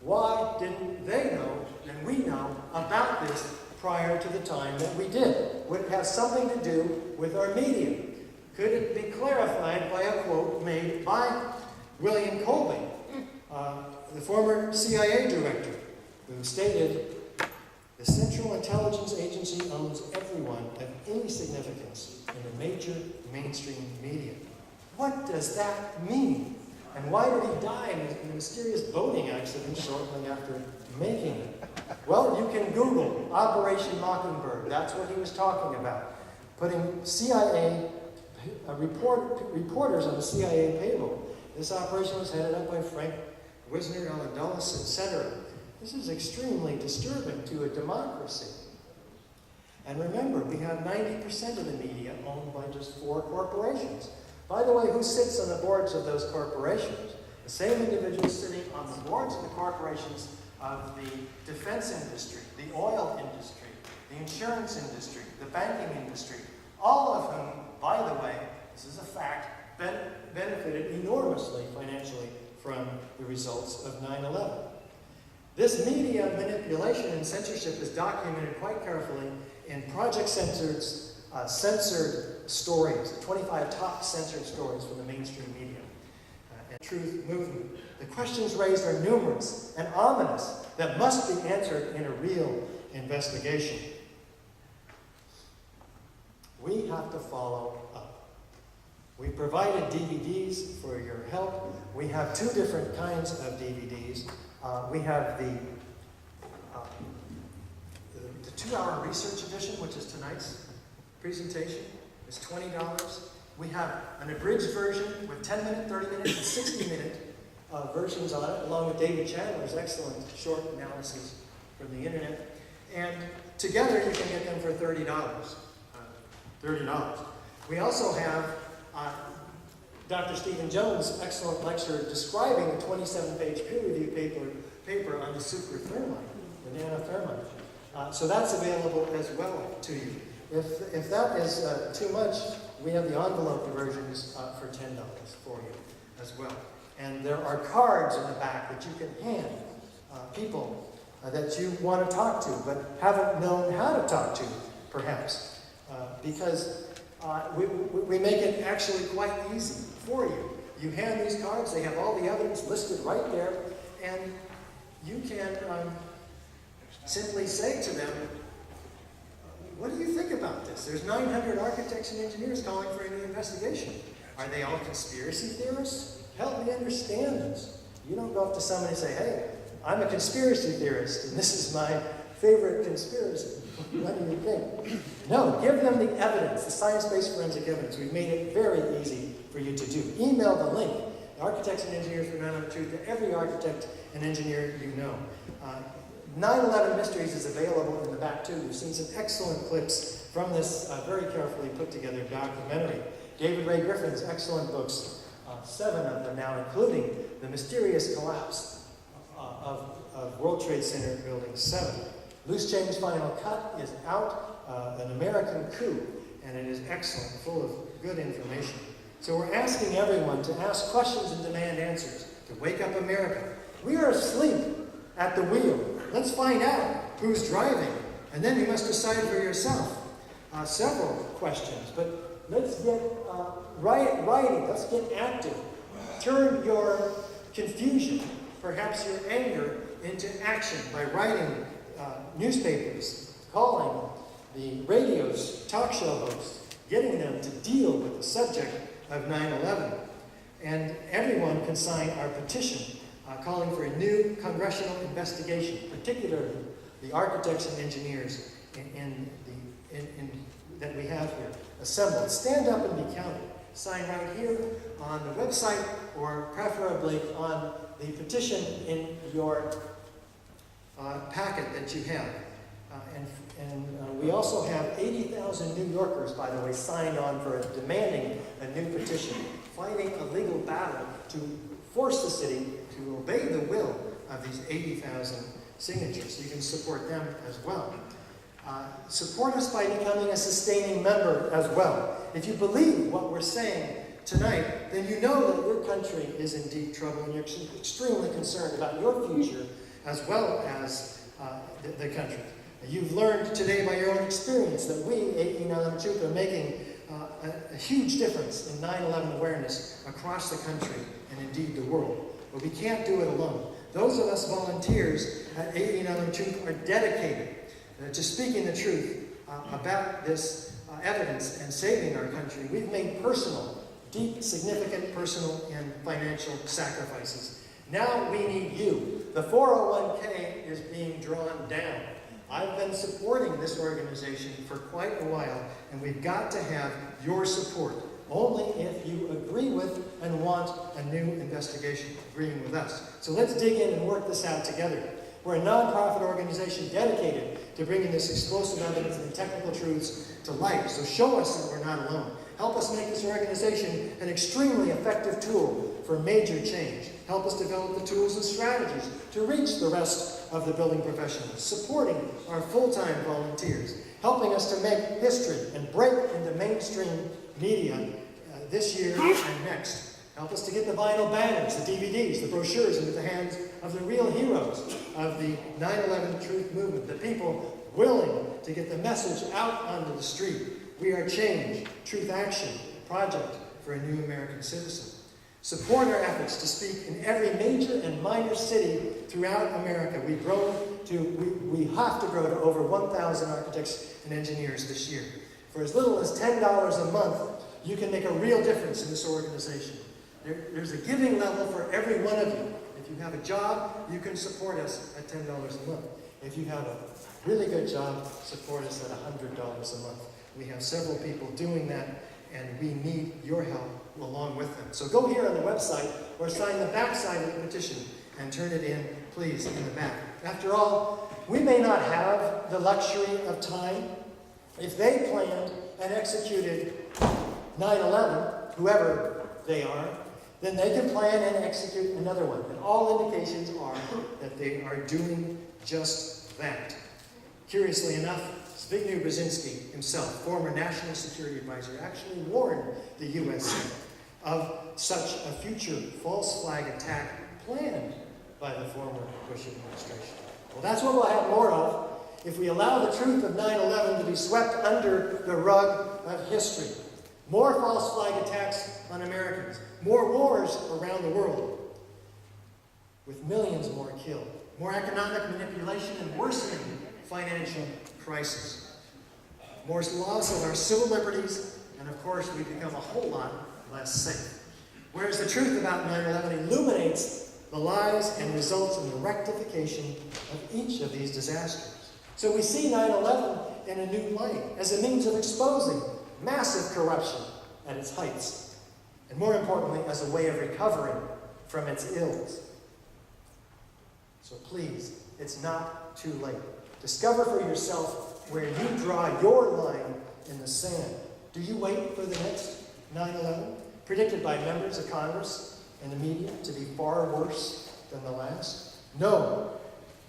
Why didn't they know and we know about this prior to the time that we did? Would it have something to do with our media? Could it be clarified by a quote made by William Colby, the former CIA director, who stated, "The Central Intelligence Agency owns everyone of any significance in the major mainstream media." What does that mean? And why did he die in a mysterious boating accident shortly after making it? Well, you can Google Operation Mockingbird. That's what he was talking about. Putting CIA reporters on the CIA payroll. This operation was headed up by Frank Wisner, Alan Dulles, etc. This is extremely disturbing to a democracy. And remember, we have 90% of the media owned by just 4 corporations. By the way, who sits on the boards of those corporations? The same individuals sitting on the boards of the corporations of the defense industry, the oil industry, the insurance industry, the banking industry, all of whom, by the way, this is a fact, benefited enormously financially from the results of 9/11. This media manipulation and censorship is documented quite carefully in Project Censored's censored stories, the 25 top censored stories from the mainstream media and truth movement. The questions raised are numerous and ominous that must be answered in a real investigation. We have to follow up. We provided DVDs for your help. We have 2 different kinds of DVDs. We have the 2-hour research edition, which is tonight's presentation. It's $20. We have an abridged version with 10-minute, 30-minute, and 60-minute versions on it, along with David Chandler's excellent short analysis from the internet. And together you can get them for $30. We also have Dr. Stephen Jones' excellent lecture describing the 27-page peer-reviewed paper on the superthermite, the nanothermite. So that's available as well to you. If that is too much, we have the envelope versions for $10 for you as well. And there are cards in the back that you can hand people that you want to talk to but haven't known how to talk to, perhaps. Because we make it actually quite easy for you. You hand these cards, they have all the evidence listed right there, and you can simply say to them, what do you think about this? There's 900 architects and engineers calling for a new investigation. Are they all conspiracy theorists? Help me understand this. You don't go up to somebody and say, hey, I'm a conspiracy theorist, and this is my favorite conspiracy. What do you think? No, give them the evidence, the science-based forensic evidence. We've made it very easy for you to do. Email the link, Architects and Engineers for 9/11 Truth, to every architect and engineer you know. 9/11 Mysteries is available in the back too. We've seen some excellent clips from this very carefully put together documentary. David Ray Griffin's excellent books, 7 of them now, including The Mysterious Collapse of World Trade Center Building 7. Loose Change Final Cut is out, An American Coup, and it is excellent, full of good information. So we're asking everyone to ask questions and demand answers, to wake up America. We are asleep at the wheel. Let's find out who's driving, and then you must decide for yourself. Several questions, but let's get writing. Let's get active. Turn your confusion, perhaps your anger, into action by writing newspapers, calling the radio's talk show hosts, getting them to deal with the subject of 9/11. And everyone can sign our petition calling for a new congressional investigation, particularly the architects and engineers in the that we have here assembled. Stand up and be counted. Sign right here on the website, or preferably on the petition in your packet that you have. We also have 80,000 New Yorkers, by the way, signed on for demanding a new petition, fighting a legal battle to force the city to obey the will of these 80,000 signatures. So you can support them as well. Support us by becoming a sustaining member as well. If you believe what we're saying tonight, then you know that your country is in deep trouble and you're extremely concerned about your future as well as the country. You've learned today by your own experience that we, 18 Truth, are making a huge difference in 9/11 awareness across the country and indeed the world. But we can't do it alone. Those of us volunteers at 18 Truth are dedicated to speaking the truth about this evidence and saving our country. We've made personal, deep, significant personal and financial sacrifices. Now we need you. The 401k is being drawn down. I've been supporting this organization for quite a while, and we've got to have your support. Only if you agree with and want a new investigation, agreeing with us. So let's dig in and work this out together. We're a nonprofit organization dedicated to bringing this explosive evidence and technical truths to light. So show us that we're not alone. Help us make this organization an extremely effective tool for major change. Help us develop the tools and strategies to reach the rest of the building professionals, supporting our full-time volunteers, helping us to make history and break into mainstream media this year and next. Help us to get the vinyl banners, the DVDs, the brochures into the hands of the real heroes of the 9/11 Truth movement, the people willing to get the message out onto the street. We are Change, Truth Action, Project for a New American Citizen. Support our efforts to speak in every major and minor city throughout America. We have to grow to over 1,000 architects and engineers this year. For as little as $10 a month, you can make a real difference in this organization. There's a giving level for every one of you. If you have a job, you can support us at $10 a month. If you have a really good job, support us at $100 a month. We have several people doing that, and we need your help along with them. So go here on the website or sign the back side of the petition and turn it in, please, in the back. After all, we may not have the luxury of time. If they planned and executed 9/11, whoever they are, then they can plan and execute another one. And all indications are that they are doing just that. Curiously enough, Zbigniew Brzezinski himself, former National Security Advisor, actually warned the U.S. of such a future false flag attack planned by the former Bush administration. Well, that's what we'll have more of if we allow the truth of 9/11 to be swept under the rug of history. More false flag attacks on Americans. More wars around the world, with millions more killed. More economic manipulation and worsening financial crisis. More loss of our civil liberties, and of course, we become a whole lot less safe. Whereas the truth about 9/11 illuminates the lies and results in the rectification of each of these disasters. So we see 9/11 in a new light, as a means of exposing massive corruption at its heights, and more importantly, as a way of recovering from its ills. So please, it's not too late. Discover for yourself where you draw your line in the sand. Do you wait for the next 9/11, predicted by members of Congress and the media to be far worse than the last? No.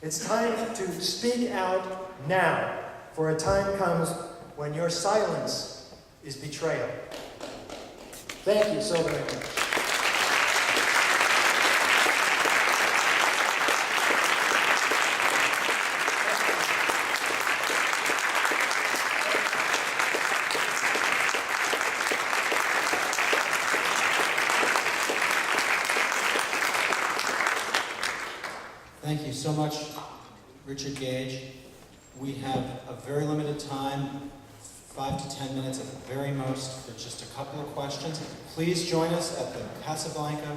It's time to speak out now, for a time comes when your silence is betrayal. Thank you so very much. Thank you so much, Richard Gage. We have a very limited time, 5 to 10 minutes at the very most, for just a couple of questions. Please join us at the Casablanca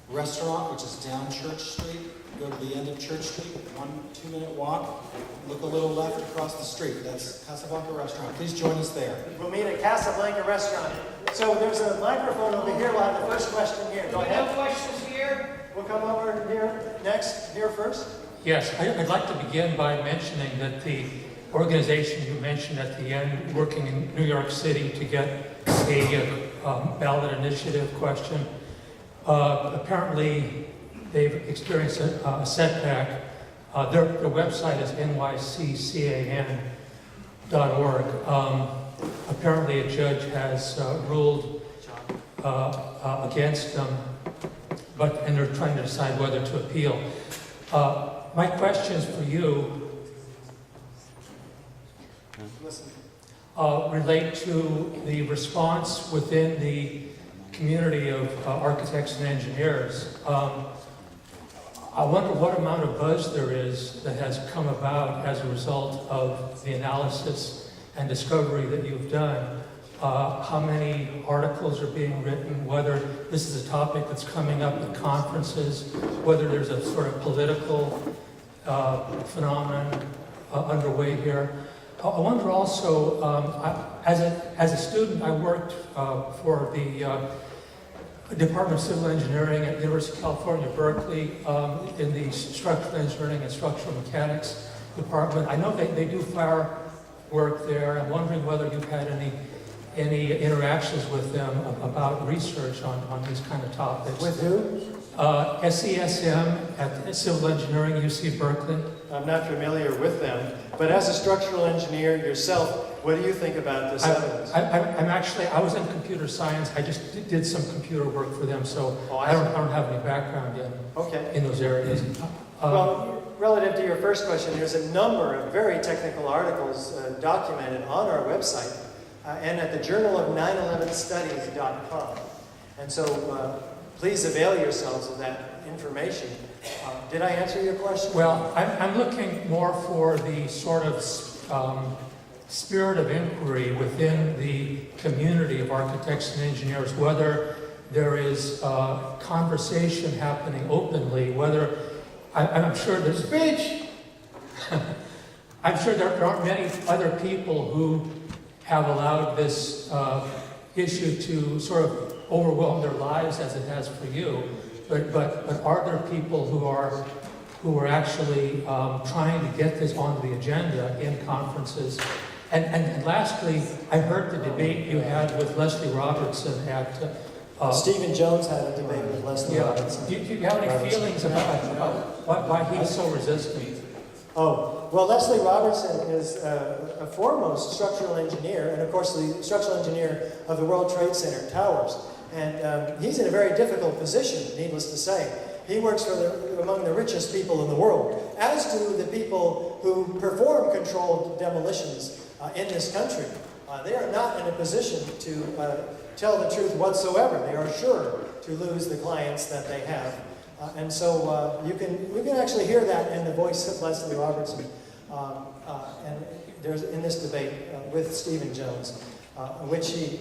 restaurant, which is down Church Street. Go to the end of Church Street, 1-2 minute walk. Look a little left across the street. That's Casablanca Restaurant. Please join us there. We'll meet at Casablanca Restaurant. So there's a microphone over here. We'll have the first question here. Go ahead. No questions here? We'll come over here next. Here first. Yes, I'd like to begin by mentioning that the organization you mentioned at the end, working in New York City to get a ballot initiative question, apparently they've experienced a setback. Their website is nyccan.org. Apparently a judge has ruled against them, and they're trying to decide whether to appeal. My questions for you relate to the response within the community of architects and engineers. I wonder what amount of buzz there is that has come about as a result of the analysis and discovery that you've done. How many articles are being written, whether this is a topic that's coming up at conferences, whether there's a sort of political phenomenon underway here. I wonder also, as a student, I worked for the Department of Civil Engineering at the University of California, Berkeley, in the Structural Engineering and Structural Mechanics Department. I know they do fire work there. I'm wondering whether you've had any interactions with them about research on these kind of topics. With who? SESM at Civil Engineering, UC Berkeley. I'm not familiar with them, but as a structural engineer yourself, what do you think about this evidence? I was in computer science. I just did some computer work for them, so I don't have any background in those areas. Well, relative to your first question, there's a number of very technical articles documented on our website and at the Journal of 9/11studies.com. And so please avail yourselves of that information. Did I answer your question? Well, I'm looking more for the sort of spirit of inquiry within the community of architects and engineers, whether there is conversation happening openly, whether I'm sure there's speech. I'm sure there aren't many other people who have allowed this issue to sort of overwhelm their lives as it has for you. But are there people who are actually trying to get this onto the agenda in conferences? And lastly, I heard the debate you had with Leslie Robertson at... Stephen Jones had a debate with Leslie Robertson. Do you have any feelings about why he's so resistant? Oh, well, Leslie Robertson is a foremost structural engineer, and of course the structural engineer of the World Trade Center Towers. And he's in a very difficult position, needless to say. He works among the richest people in the world, as do the people who perform controlled demolitions in this country. They are not in a position to tell the truth whatsoever. They are sure to lose the clients that they have. And so you can actually hear that in the voice of Leslie Robertson and there's in this debate with Stephen Jones, which he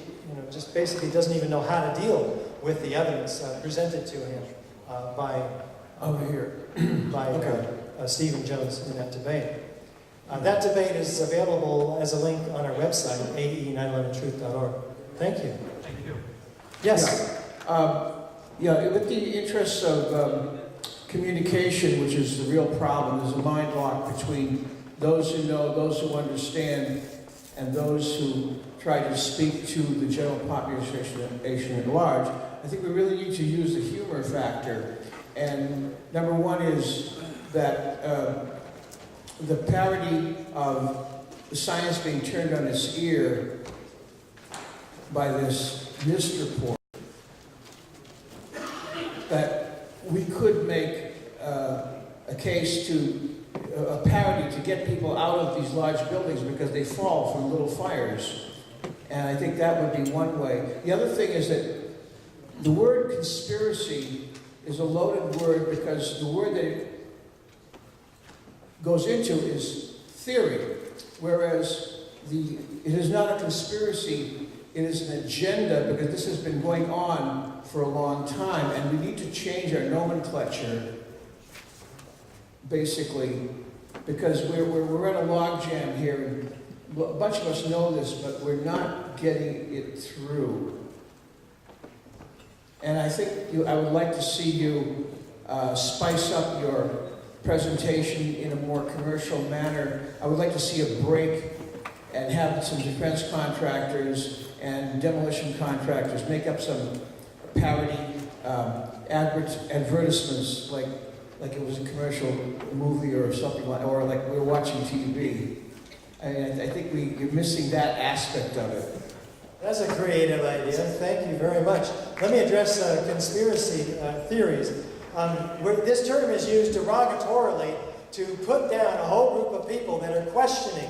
just basically doesn't even know how to deal with the evidence presented to him by Stephen Jones in that debate. That debate is available as a link on our website at ae911truth.org. Thank you. Thank you. Yes. Yeah, with the interests of communication, which is the real problem, there's a mind lock between those who know, those who understand, and those who try to speak to the general population at large. I think we really need to use the humor factor. And number one is that the parody of the science being turned on its ear by this NIST report, that we could make a case to a parody to get people out of these large buildings because they fall from little fires. And I think that would be one way. The other thing is that the word conspiracy is a loaded word because the word that it goes into is theory, whereas it is not a conspiracy It is an agenda because this has been going on for a long time, and we need to change our nomenclature, basically, because we're in a logjam here. And a bunch of us know this, but we're not getting it through. And I think I would like to see you spice up your presentation in a more commercial manner. I would like to see a break and have some defense contractors and demolition contractors make up some parody advertisements like it was a commercial movie or something like, or like we're watching TV. I think you're missing that aspect of it. That's a creative idea. Thank you very much. Let me address conspiracy theories. This term is used derogatorily to put down a whole group of people that are questioning,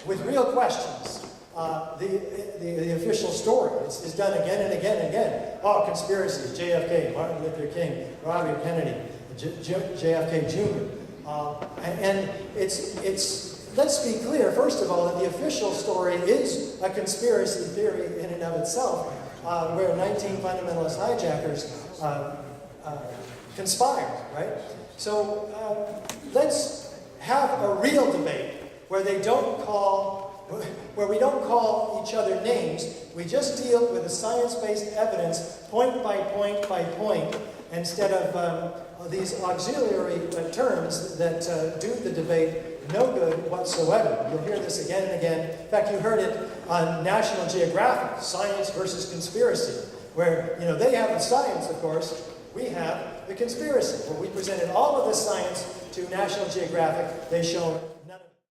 with real questions, the official story. It's done again and again and again. Oh, conspiracies, JFK, Martin Luther King, Robert Kennedy, JFK Jr. And let's be clear, first of all, that the official story is a conspiracy theory in and of itself, where 19 fundamentalist hijackers conspired, right? So let's have a real debate where we don't call each other names. We just deal with the science-based evidence, point by point by point, instead of these auxiliary terms that do the debate no good whatsoever. You'll hear this again and again. In fact, you heard it on National Geographic, Science versus Conspiracy, where, they have the science, of course, we have the conspiracy. When we presented all of the science to National Geographic, they showed none of